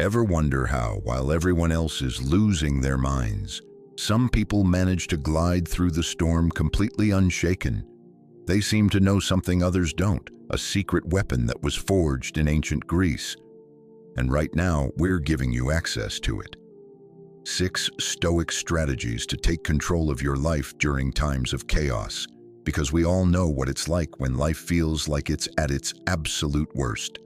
Ever wonder how, while everyone else is losing their minds, some people manage to glide through the storm completely unshaken? They seem to know something others don't, a secret weapon that was forged in ancient Greece. And right now, we're giving you access to it. 6 Stoic strategies to take control of your life during times of chaos, because we all know what it's like when life feels like it's at its absolute worst.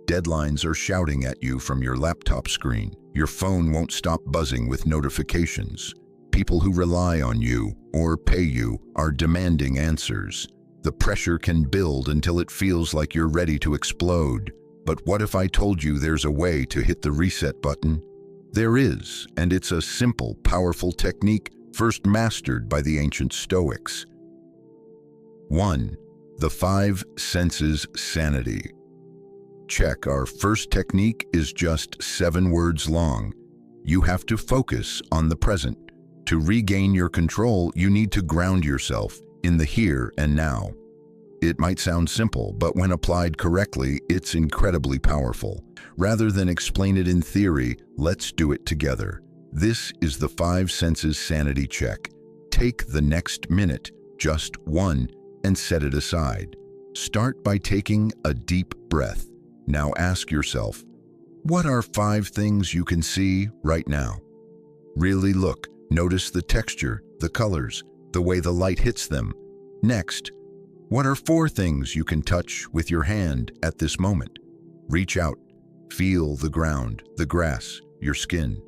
Deadlines are shouting at you from your laptop screen. Your phone won't stop buzzing with notifications. People who rely on you or pay you are demanding answers. The pressure can build until it feels like you're ready to explode. But what if I told you there's a way to hit the reset button? There is, and it's a simple, powerful technique first mastered by the ancient Stoics. 1. The 5 Senses Sanity Check. Our first technique is just 7 words long. You have to focus on the present. To regain your control, you need to ground yourself in the here and now. It might sound simple, but when applied correctly, it's incredibly powerful. Rather than explain it in theory, let's do it together. This is the 5 Senses Sanity Check. Take the next minute, just one, and set it aside. Start by taking a deep breath. Now ask yourself, what are 5 things you can see right now? Really look, notice the texture, the colors, the way the light hits them. Next, what are 4 things you can touch with your hand at this moment? Reach out, feel the ground, the grass, your skin.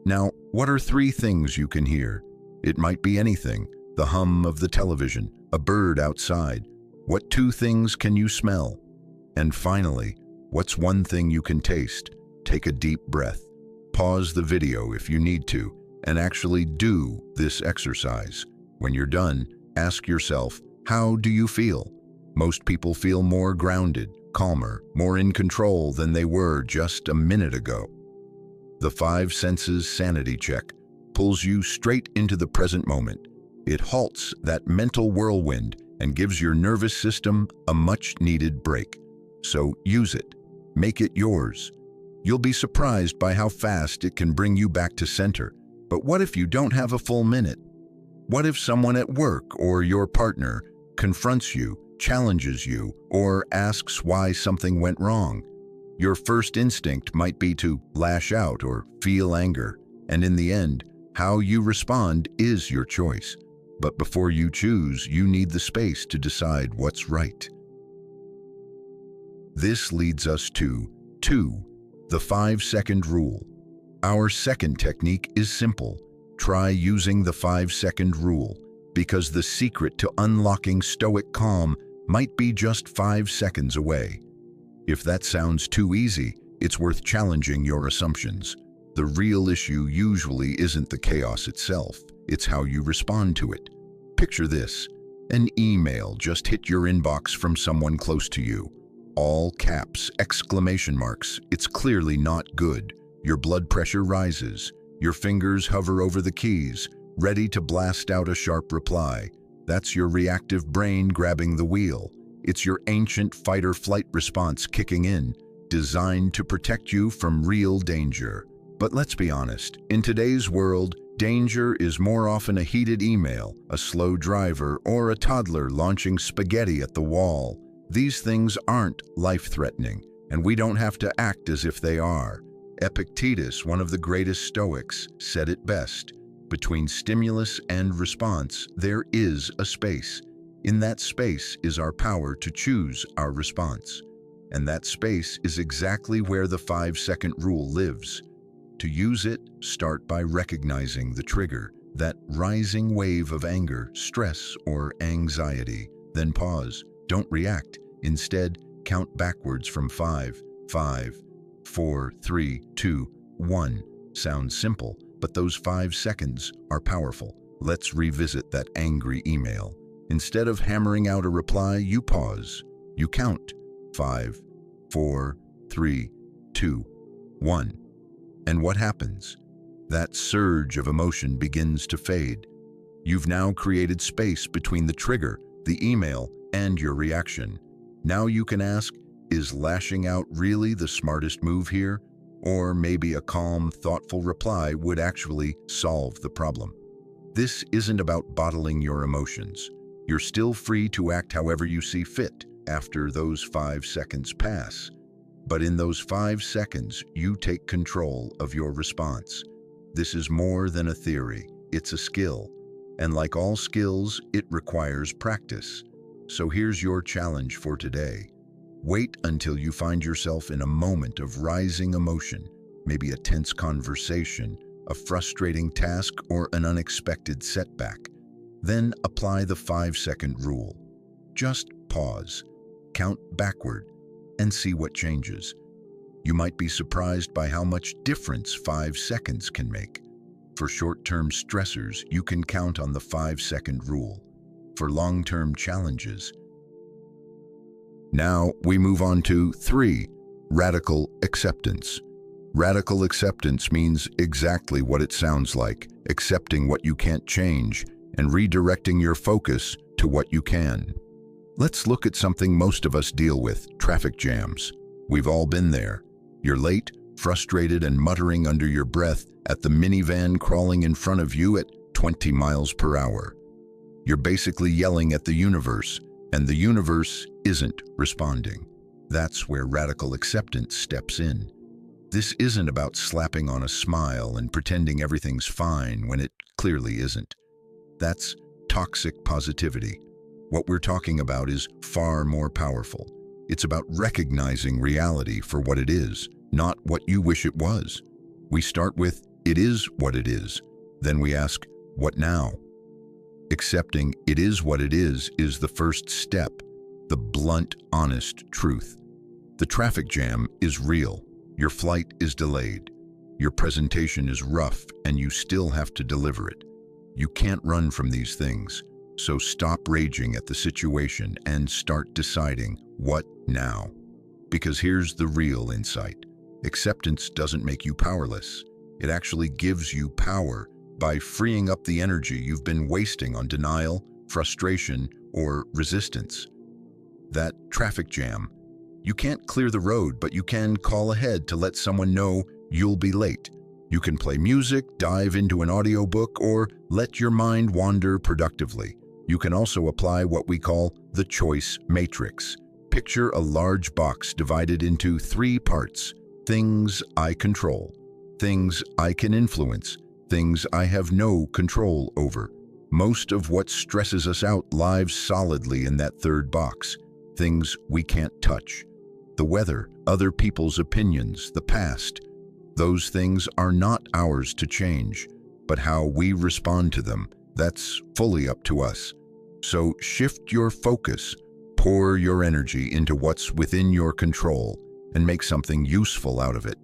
Now, what are 3 things you can hear? It might be anything, the hum of the television, a bird outside. What 2 things can you smell? And finally, what's 1 thing you can taste? Take a deep breath. Pause the video if you need to, and actually do this exercise. When you're done, ask yourself, how do you feel? Most people feel more grounded, calmer, more in control than they were just a minute ago. The 5 Senses Sanity Check pulls you straight into the present moment. It halts that mental whirlwind and gives your nervous system a much-needed break. So use it. Make it yours. You'll be surprised by how fast it can bring you back to center. But what if you don't have a full minute? What if someone at work or your partner confronts you, challenges you, or asks why something went wrong? Your first instinct might be to lash out or feel anger. And in the end, how you respond is your choice. But before you choose, you need the space to decide what's right. This leads us to 2. The 5-second rule. Our second technique is simple. Try using the 5-second rule, because the secret to unlocking Stoic calm might be just 5 seconds away. If that sounds too easy, it's worth challenging your assumptions. The real issue usually isn't the chaos itself, it's how you respond to it. Picture this: an email just hit your inbox from someone close to you. All caps, exclamation marks. It's clearly not good. Your blood pressure rises. Your fingers hover over the keys, ready to blast out a sharp reply. That's your reactive brain grabbing the wheel. It's your ancient fight-or-flight response kicking in, designed to protect you from real danger. But let's be honest, in today's world, danger is more often a heated email, a slow driver, or a toddler launching spaghetti at the wall. These things aren't life-threatening, and we don't have to act as if they are. Epictetus, one of the greatest Stoics, said it best: between stimulus and response, there is a space. In that space is our power to choose our response. And that space is exactly where the 5-second rule lives. To use it, start by recognizing the trigger, that rising wave of anger, stress, or anxiety. Then pause. Don't react. Instead, count backwards from 5. 5, 4, 3, 2, 1. Sounds simple, but those 5 seconds are powerful. Let's revisit that angry email. Instead of hammering out a reply, you pause. You count. 5, 4, 3, 2, 1. And what happens? That surge of emotion begins to fade. You've now created space between the trigger, the email, and your reaction. Now you can ask, is lashing out really the smartest move here? Or maybe a calm, thoughtful reply would actually solve the problem. This isn't about bottling your emotions. You're still free to act however you see fit after those 5 seconds pass. But in those 5 seconds, you take control of your response. This is more than a theory, it's a skill. And like all skills, it requires practice. So here's your challenge for today. Wait until you find yourself in a moment of rising emotion, maybe a tense conversation, a frustrating task, or an unexpected setback. Then apply the 5-second rule. Just pause, count backward, and see what changes. You might be surprised by how much difference 5 seconds can make. For short-term stressors, you can count on the 5-second rule. For long-term challenges. Now we move on to 3, radical acceptance. Radical acceptance means exactly what it sounds like, accepting what you can't change and redirecting your focus to what you can. Let's look at something most of us deal with, traffic jams. We've all been there. You're late, frustrated, and muttering under your breath at the minivan crawling in front of you at 20 miles per hour. You're basically yelling at the universe, and the universe isn't responding. That's where radical acceptance steps in. This isn't about slapping on a smile and pretending everything's fine when it clearly isn't. That's toxic positivity. What we're talking about is far more powerful. It's about recognizing reality for what it is, not what you wish it was. We start with, it is what it is. Then we ask, what now? Accepting it is what it is the first step, the blunt, honest truth. The traffic jam is real. Your flight is delayed. Your presentation is rough, and you still have to deliver it. You can't run from these things. So stop raging at the situation and start deciding what now. Because here's the real insight. Acceptance doesn't make you powerless. It actually gives you power by freeing up the energy you've been wasting on denial, frustration, or resistance. That traffic jam. You can't clear the road, but you can call ahead to let someone know you'll be late. You can play music, dive into an audiobook, or let your mind wander productively. You can also apply what we call the choice matrix. Picture a large box divided into 3 parts. Things I control, things I can influence, things I have no control over. Most of what stresses us out lies solidly in that third box. Things we can't touch. The weather, other people's opinions, the past. Those things are not ours to change, but how we respond to them, that's fully up to us. So shift your focus, pour your energy into what's within your control, and make something useful out of it.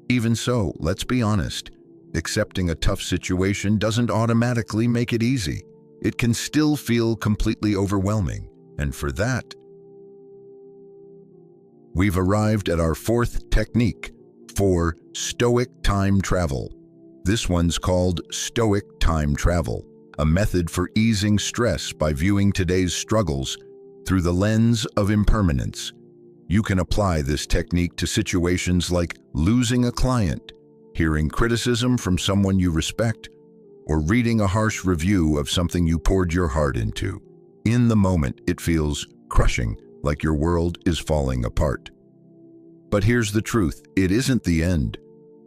Even so, let's be honest, accepting a tough situation doesn't automatically make it easy. It can still feel completely overwhelming, and for that, we've arrived at our 4th technique for Stoic Time Travel. This one's called Stoic Time Travel, a method for easing stress by viewing today's struggles through the lens of impermanence. You can apply this technique to situations like losing a client, hearing criticism from someone you respect, or reading a harsh review of something you poured your heart into. In the moment, it feels crushing, like your world is falling apart. But here's the truth, it isn't the end.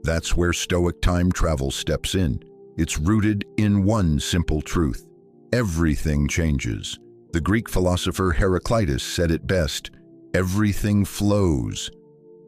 That's where Stoic Time Travel steps in. It's rooted in one simple truth. Everything changes. The Greek philosopher Heraclitus said it best, everything flows.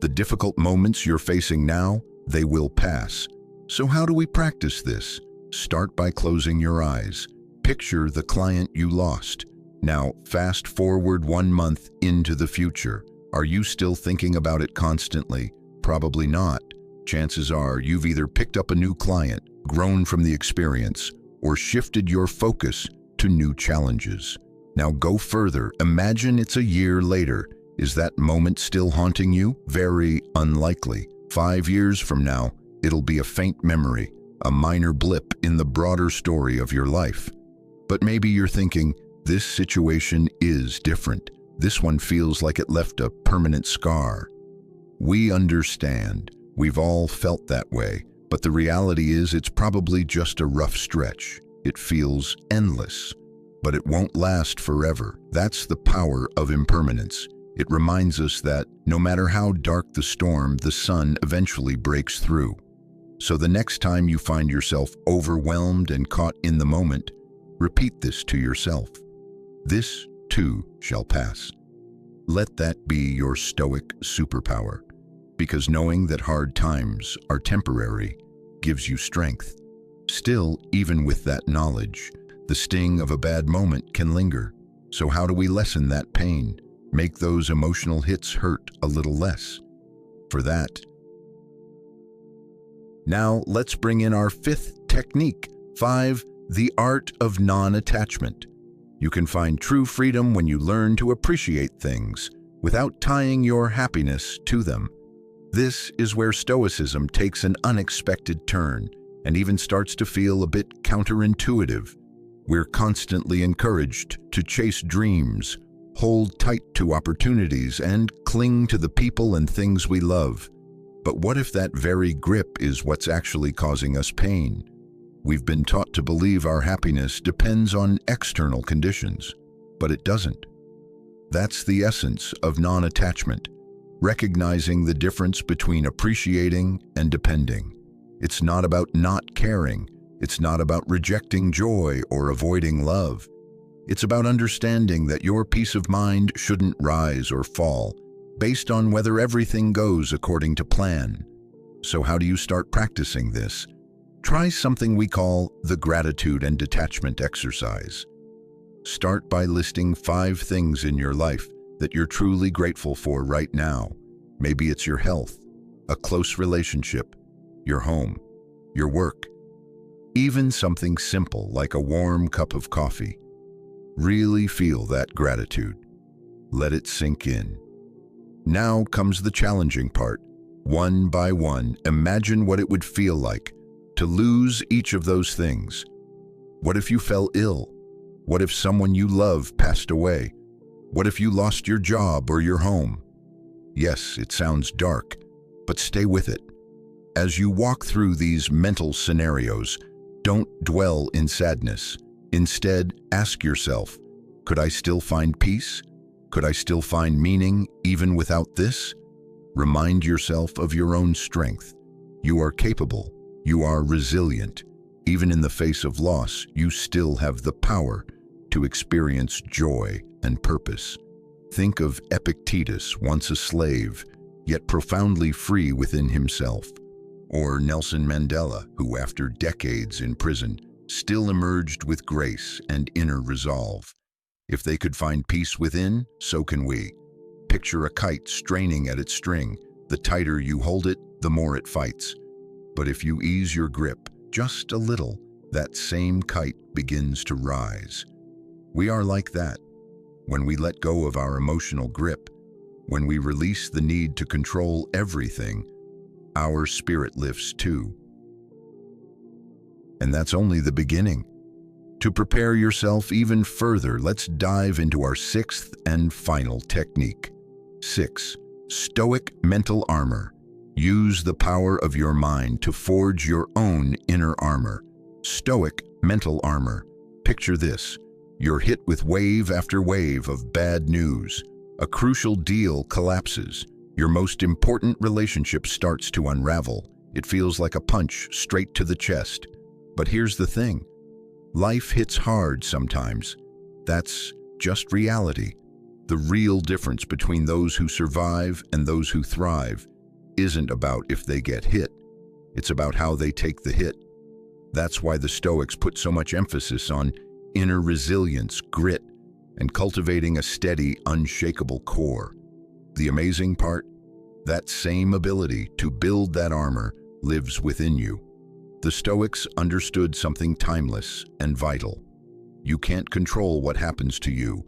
The difficult moments you're facing now, they will pass. So how do we practice this? Start by closing your eyes. Picture the client you lost. Now, fast forward 1 month into the future. Are you still thinking about it constantly? Probably not. Chances are you've either picked up a new client, grown from the experience, or shifted your focus to new challenges. Now go further. Imagine it's a year later. Is that moment still haunting you? Very unlikely. 5 years from now, it'll be a faint memory, a minor blip in the broader story of your life. But maybe you're thinking, this situation is different. This one feels like it left a permanent scar. We understand. We've all felt that way, but the reality is it's probably just a rough stretch. It feels endless, but it won't last forever. That's the power of impermanence. It reminds us that no matter how dark the storm, the sun eventually breaks through. So the next time you find yourself overwhelmed and caught in the moment, repeat this to yourself. This too shall pass. Let that be your Stoic superpower, because knowing that hard times are temporary gives you strength. Still, even with that knowledge, the sting of a bad moment can linger. So how do we lessen that pain? Make those emotional hits hurt a little less. For that, now let's bring in our fifth technique. 5. The art of non-attachment. You can find true freedom when you learn to appreciate things without tying your happiness to them. This is where Stoicism takes an unexpected turn and even starts to feel a bit counterintuitive. We're constantly encouraged to chase dreams, hold tight to opportunities, and cling to the people and things we love. But what if that very grip is what's actually causing us pain? We've been taught to believe our happiness depends on external conditions, but it doesn't. That's the essence of non-attachment, recognizing the difference between appreciating and depending. It's not about not caring. It's not about rejecting joy or avoiding love. It's about understanding that your peace of mind shouldn't rise or fall based on whether everything goes according to plan. So how do you start practicing this? Try something we call the gratitude and detachment exercise. Start by listing 5 things in your life that you're truly grateful for right now. Maybe it's your health, a close relationship, your home, your work, even something simple like a warm cup of coffee. Really feel that gratitude. Let it sink in. Now comes the challenging part. One by one, imagine what it would feel like to lose each of those things. What if you fell ill? What if someone you love passed away? What if you lost your job or your home? Yes, it sounds dark, but stay with it. As you walk through these mental scenarios, don't dwell in sadness. Instead, ask yourself, could I still find peace? Could I still find meaning even without this? Remind yourself of your own strength. You are capable. You are resilient. Even in the face of loss, you still have the power to experience joy and purpose. Think of Epictetus, once a slave, yet profoundly free within himself. Or Nelson Mandela, who after decades in prison, still emerged with grace and inner resolve. If they could find peace within, so can we. Picture a kite straining at its string. The tighter you hold it, the more it fights. But if you ease your grip just a little, that same kite begins to rise. We are like that. When we let go of our emotional grip, when we release the need to control everything, our spirit lifts too. And that's only the beginning. To prepare yourself even further, let's dive into our 6th and final technique. 6. Stoic Mental Armor. Use the power of your mind to forge your own inner armor. Stoic Mental Armor. Picture this. You're hit with wave after wave of bad news. A crucial deal collapses. Your most important relationship starts to unravel. It feels like a punch straight to the chest. But here's the thing. Life hits hard sometimes. That's just reality. The real difference between those who survive and those who thrive isn't about if they get hit. It's about how they take the hit. That's why the Stoics put so much emphasis on inner resilience, grit, and cultivating a steady, unshakable core. The amazing part? That same ability to build that armor lives within you. The Stoics understood something timeless and vital. You can't control what happens to you,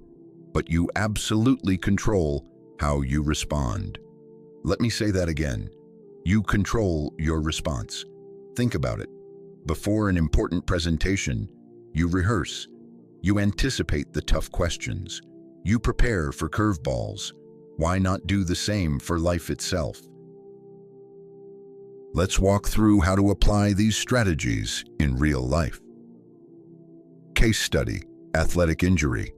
but you absolutely control how you respond. Let me say that again. You control your response. Think about it. Before an important presentation, you rehearse. You anticipate the tough questions. You prepare for curveballs. Why not do the same for life itself? Let's walk through how to apply these strategies in real life. Case study: athletic injury.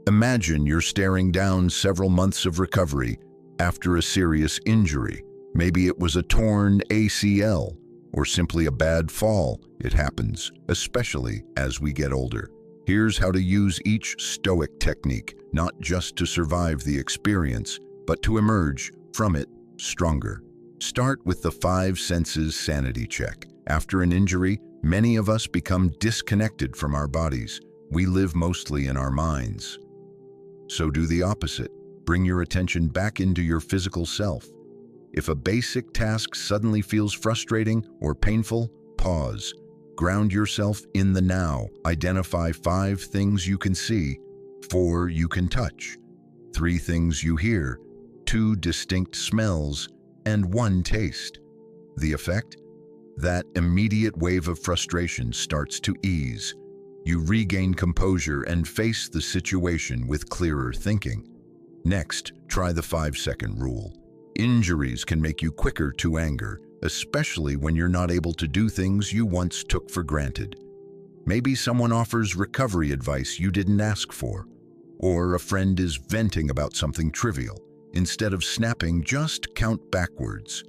Imagine you're staring down several months of recovery after a serious injury. Maybe it was a torn ACL or simply a bad fall. It happens, especially as we get older. Here's how to use each Stoic technique, not just to survive the experience, but to emerge from it stronger. Start with the 5 Senses Sanity Check. After an injury, many of us become disconnected from our bodies. We live mostly in our minds. So do the opposite. Bring your attention back into your physical self. If a basic task suddenly feels frustrating or painful, pause. Ground yourself in the now. Identify 5 things you can see, 4 you can touch, 3 things you hear, 2 distinct smells, and 1 taste. The effect? That immediate wave of frustration starts to ease. You regain composure and face the situation with clearer thinking. Next, try the 5-second rule. Injuries can make you quicker to anger, especially when you're not able to do things you once took for granted. Maybe someone offers recovery advice you didn't ask for, or a friend is venting about something trivial. Instead of snapping, just count backwards.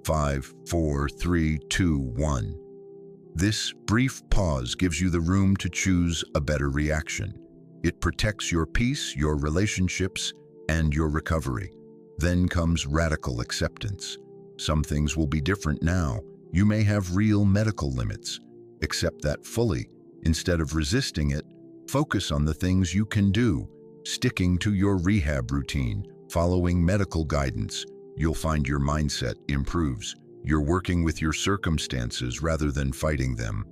5, 4, 3, 2, 1. This brief pause gives you the room to choose a better reaction. It protects your peace, your relationships, and your recovery. Then comes radical acceptance. Some things will be different now. You may have real medical limits. Accept that fully. Instead of resisting it, focus on the things you can do. Sticking to your rehab routine, following medical guidance, you'll find your mindset improves. You're working with your circumstances rather than fighting them.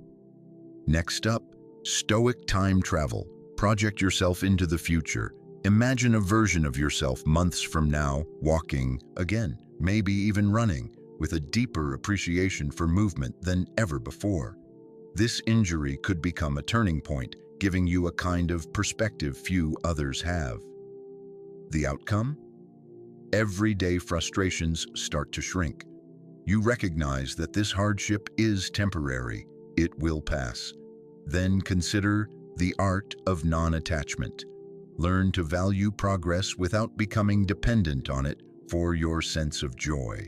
Next up, Stoic Time Travel. Project yourself into the future. Imagine a version of yourself months from now, walking again, maybe even running, with a deeper appreciation for movement than ever before. This injury could become a turning point, giving you a kind of perspective few others have. The outcome? Everyday frustrations start to shrink. You recognize that this hardship is temporary. It will pass. Then consider the art of non-attachment. Learn to value progress without becoming dependent on it for your sense of joy.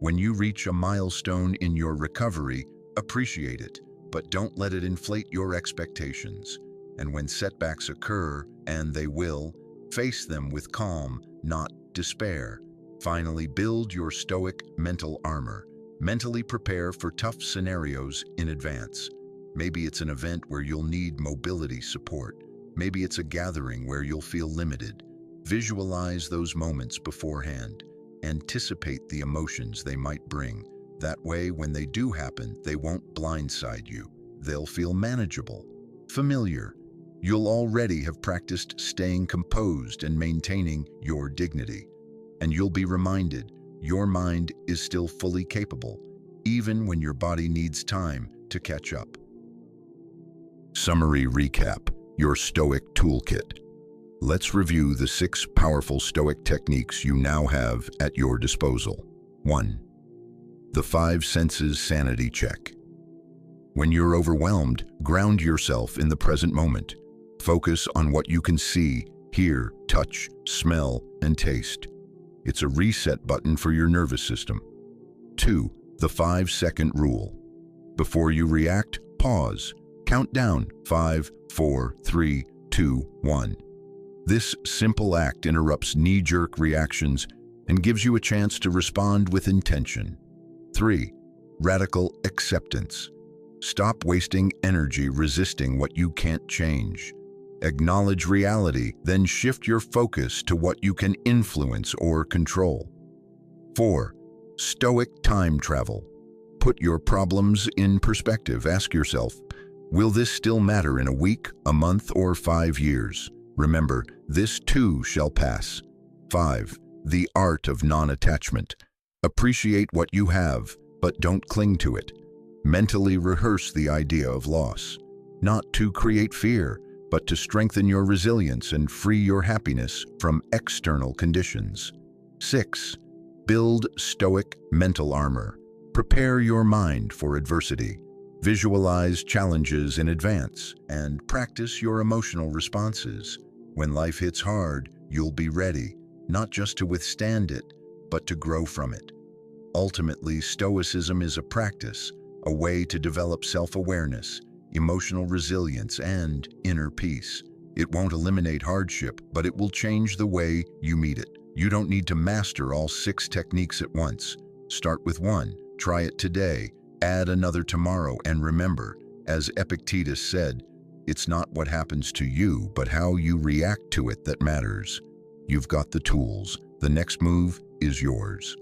When you reach a milestone in your recovery, appreciate it, but don't let it inflate your expectations. And when setbacks occur, and they will, face them with calm, not despair. Finally, build your Stoic mental armor. Mentally prepare for tough scenarios in advance. Maybe it's an event where you'll need mobility support. Maybe it's a gathering where you'll feel limited. Visualize those moments beforehand. Anticipate the emotions they might bring. That way, when they do happen, they won't blindside you. They'll feel manageable, familiar. You'll already have practiced staying composed and maintaining your dignity. And you'll be reminded your mind is still fully capable, even when your body needs time to catch up. Summary recap: your Stoic toolkit. Let's review the 6 powerful Stoic techniques you now have at your disposal. 1. The 5 Senses Sanity Check. When you're overwhelmed, ground yourself in the present moment. Focus on what you can see, hear, touch, smell, and taste. It's a reset button for your nervous system. 2. The 5-second rule. Before you react, pause. Count down. 5, 4, 3, 2, 1. This simple act interrupts knee-jerk reactions and gives you a chance to respond with intention. 3. Radical acceptance. Stop wasting energy resisting what you can't change. Acknowledge reality, then shift your focus to what you can influence or control. 4. Stoic Time Travel. Put your problems in perspective. Ask yourself, will this still matter in a week, a month, or 5 years? Remember, this too shall pass. 5. The art of non-attachment. Appreciate what you have, but don't cling to it. Mentally rehearse the idea of loss, not to create fear, but to strengthen your resilience and free your happiness from external conditions. 6. Build Stoic mental armor. Prepare your mind for adversity. Visualize challenges in advance and practice your emotional responses. When life hits hard, you'll be ready, not just to withstand it, but to grow from it. Ultimately, Stoicism is a practice, a way to develop self-awareness, emotional resilience, and inner peace. It won't eliminate hardship, but it will change the way you meet it. You don't need to master all 6 techniques at once. Start with one, try it today, add another tomorrow, and remember, as Epictetus said, it's not what happens to you, but how you react to it that matters. You've got the tools. The next move is yours.